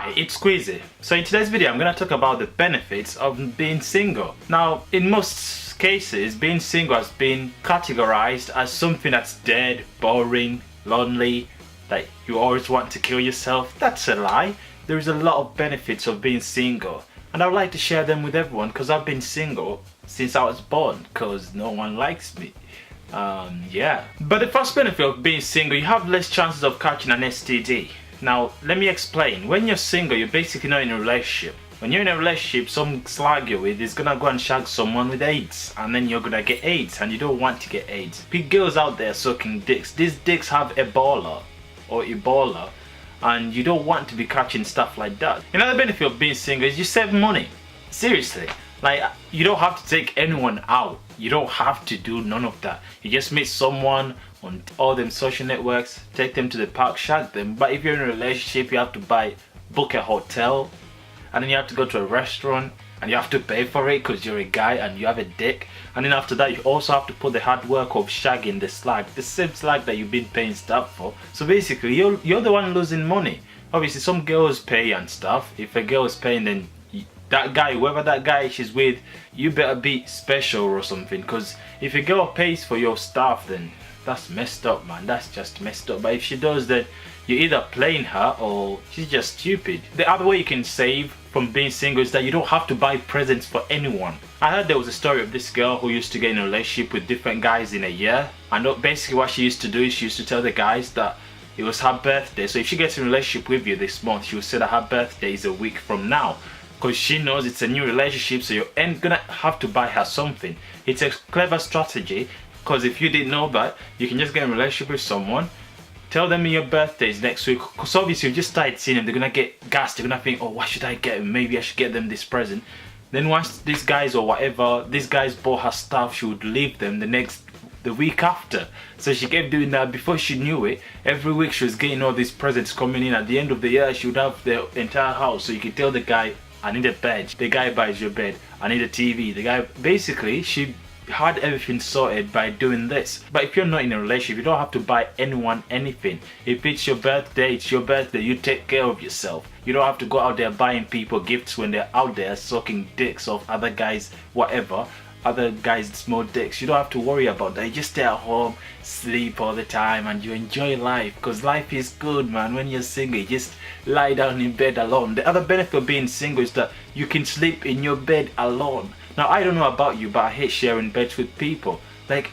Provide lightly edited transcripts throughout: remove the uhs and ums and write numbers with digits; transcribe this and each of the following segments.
Hi, it's Squeezy. So in today's video, I'm going to talk about the benefits of being single. Now, in most cases, being single has been categorized as something that's dead, boring, lonely, that you always want to kill yourself. That's a lie. There is a lot of benefits of being single, and I would like to share them with everyone because I've been single since I was born because no one likes me. Yeah. But the first benefit of being single, you have less chances of catching an STD. Now, let me explain. When you're single, you're basically not in a relationship. When you're in a relationship, some slag you're with is gonna go and shag someone with AIDS, and then you're gonna get AIDS, and you don't want to get AIDS. Big girls out there sucking dicks. These dicks have Ebola, and you don't want to be catching stuff like that. Another benefit of being single is you save money. Seriously. Like, you don't have to take anyone out. You don't have to do none of that. You just meet someone on all them social networks, take them to the park, shag them. But if you're in a relationship, you have to book a hotel, and then you have to go to a restaurant, and you have to pay for it because you're a guy and you have a dick. And then after that, you also have to put the hard work of shagging the slag, the same slag that you've been paying stuff for. So basically, you're the one losing money. Obviously, some girls pay and stuff. If a girl is paying, then that guy, whoever that guy she's with, you better be special or something, because if a girl pays for your stuff, then that's messed up, man. That's just messed up. But if she does, then you're either playing her or she's just stupid. The other way you can save from being single is that you don't have to buy presents for anyone. I heard there was a story of this girl who used to get in a relationship with different guys in a year, and basically what she used to do is she used to tell the guys that it was her birthday. So if she gets in a relationship with you this month, she will say that her birthday is a week from now, because she knows it's a new relationship, so you ain't gonna have to buy her something. It's a clever strategy, because if you didn't know that, you can just get in a relationship with someone, tell them your birthday is next week, because obviously you just started seeing them, they're gonna get gassed, they're gonna think, oh, what should I get them? Maybe I should get them this present. Then once these guys or whatever, these guys bought her stuff, she would leave them the week after. So she kept doing that. Before she knew it, every week she was getting all these presents coming in. At the end of the year, she would have the entire house. So you can tell the guy, I need a bed. The guy buys your bed. I need a TV. The guy, basically, she had everything sorted by doing this. But if you're not in a relationship, you don't have to buy anyone anything. If it's your birthday, it's your birthday. You take care of yourself. You don't have to go out there buying people gifts when they're out there sucking dicks of other guys, whatever. Other guys' small dicks. You don't have to worry about that. You just stay at home, sleep all the time, and you enjoy life, because life is good, man. When you're single, you just lie down in bed alone. The other benefit of being single is that you can sleep in your bed alone. Now, I don't know about you, but I hate sharing beds with people. Like,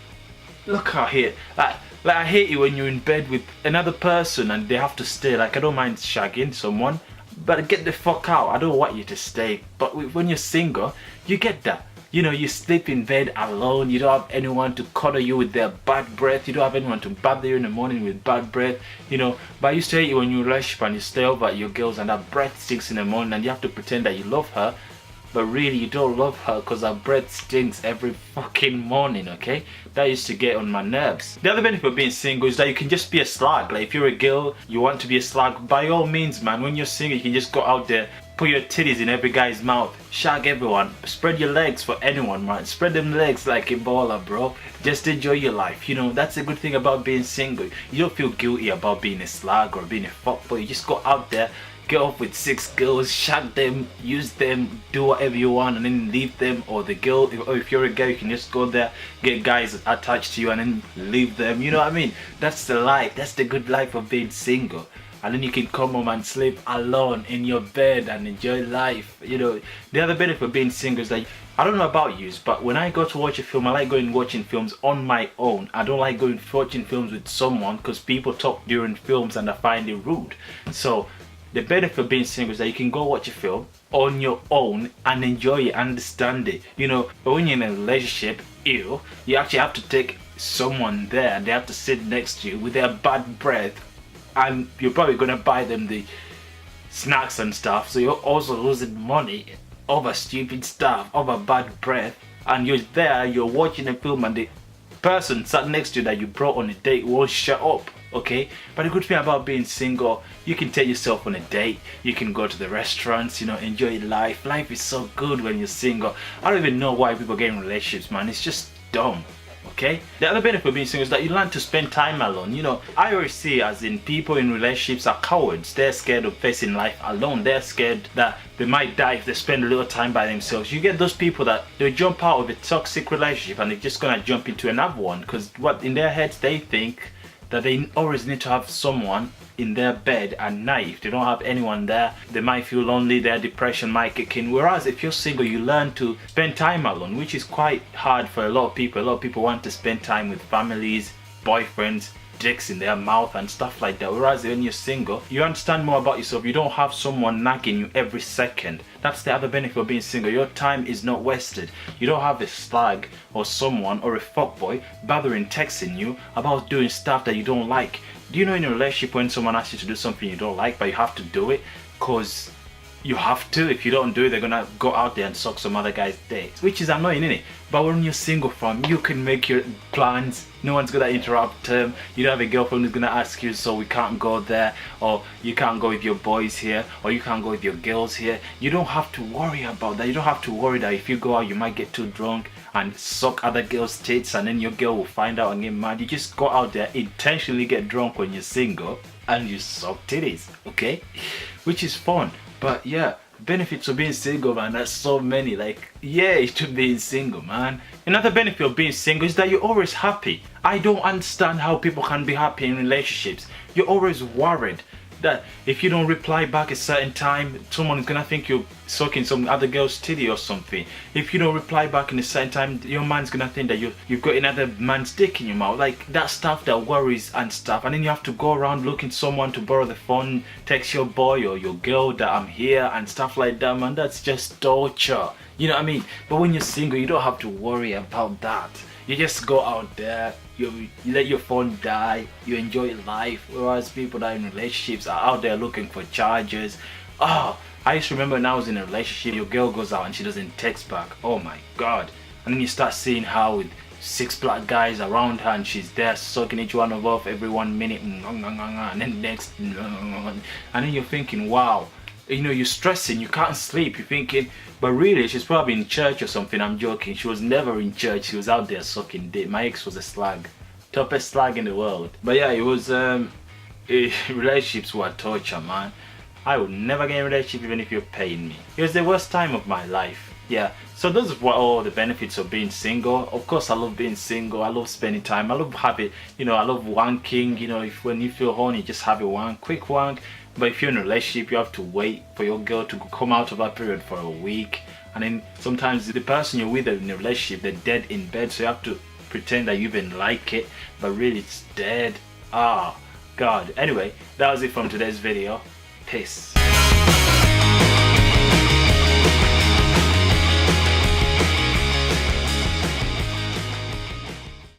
look out here. Like I hate it when you're in bed with another person and they have to stay. Like, I don't mind shagging someone, but get the fuck out. I don't want you to stay. But when you're single, you get that. You know, you sleep in bed alone. You don't have anyone to cuddle you with their bad breath. You don't have anyone to bother you in the morning with bad breath. You know, but I used to hate it when you're in a relationship and you stay over at your girl's and her breath stinks in the morning and you have to pretend that you love her. But really, you don't love her because her breath stinks every fucking morning, okay? That used to get on my nerves. The other benefit of being single is that you can just be a slag. Like, if you're a girl, you want to be a slag, by all means, man. When you're single, you can just go out there, put your titties in every guy's mouth, shag everyone, spread your legs for anyone, man. Spread them legs like Ebola, bro. Just enjoy your life. You know, that's a good thing about being single. You don't feel guilty about being a slag or being a fuckboy. You just go out there, get off with 6 girls, shag them, use them, do whatever you want, and then leave them. Or the girl, or if you're a guy, you can just go there, get guys attached to you, and then leave them. You know what I mean? That's the life. That's the good life of being single. And then you can come home and sleep alone in your bed and enjoy life. You know, the other benefit of being single is that, I don't know about you, but when I go to watch a film, I like going watching films on my own. I don't like going watching films with someone, because people talk during films and I find it rude. So the benefit of being single is that you can go watch a film on your own and enjoy it, understand it. You know, but when you're in a relationship, you actually have to take someone there and they have to sit next to you with their bad breath, and you're probably gonna buy them the snacks and stuff, so you're also losing money over stupid stuff, over bad breath. And you're there, you're watching a film, and the person sat next to you that you brought on a date won't shut up, okay? But the good thing about being single, you can take yourself on a date, you can go to the restaurants, you know, enjoy life. Life is so good when you're single. I don't even know why people get in relationships, man. It's just dumb. Okay, the other benefit of being single is that you learn to spend time alone. You know, I always see as in people in relationships are cowards. They're scared of facing life alone. They're scared that they might die if they spend a little time by themselves. You get those people that they jump out of a toxic relationship and they're just gonna jump into another one because what in their heads they think that they always need to have someone in their bed at night. If they don't have anyone there, they might feel lonely, their depression might kick in. Whereas if you're single, you learn to spend time alone, which is quite hard for a lot of people. A lot of people want to spend time with families, boyfriends, dicks in their mouth and stuff like that. Whereas when you're single, you understand more about yourself. You don't have someone nagging you every second. That's the other benefit of being single. Your time is not wasted. You don't have a slag or someone or a fuckboy bothering texting you about doing stuff that you don't like. Do you know in a relationship when someone asks you to do something you don't like but you have to do it because you have to? If you don't do it, they're gonna go out there and suck some other guy's dick, which is annoying, isn't it? But when you're single, fam, you can make your plans. No one's gonna interrupt them. You don't have a girlfriend who's gonna ask you, so we can't go there, or you can't go with your boys here, or you can't go with your girls here. You don't have to worry about that. You don't have to worry that if you go out, you might get too drunk and suck other girls' tits, and then your girl will find out and get mad. You just go out there, intentionally get drunk when you're single, and you suck titties, okay? Which is fun. But yeah, benefits of being single, man, there's so many. Like, yeah, it's to being single, man. Another benefit of being single is that you're always happy. I don't understand how people can be happy in relationships. You're always worried that if you don't reply back a certain time, someone's gonna think you're sucking some other girl's titty or something. If you don't reply back in a certain time, your man's gonna think that you've got another man's dick in your mouth. Like, that stuff that worries and stuff. And then you have to go around looking for someone to borrow the phone, text your boy or your girl that I'm here and stuff like that, man. That's just torture. You know what I mean? But when you're single, you don't have to worry about that. You just go out there, you let your phone die, you enjoy life. Whereas people that are in relationships are out there looking for charges. Oh, I used to remember when I was in a relationship, your girl goes out and she doesn't text back. Oh my god. And then you start seeing her with 6 black guys around her and she's there sucking each one of off every 1 minute, and then next, and then you're thinking, wow. You know, you're stressing, you can't sleep, you're thinking, but really she's probably in church or something. I'm joking. She was never in church, she was out there sucking dick. My ex was a slag, toughest slag in the world. But yeah, it was relationships were torture, man. I would never get in a relationship even if you're paying me. It was the worst time of my life. Yeah, so those are all the benefits of being single. Of course, I love being single. I love spending time. I love having, you know, I love wanking. You know, if when you feel horny, just have a wank, quick wank. But if you're in a relationship, you have to wait for your girl to come out of that period for a week. And then sometimes the person you're with in a relationship, they're dead in bed. So you have to pretend that you even like it, but really it's dead. Ah, God. Anyway, that was it from today's video. Peace.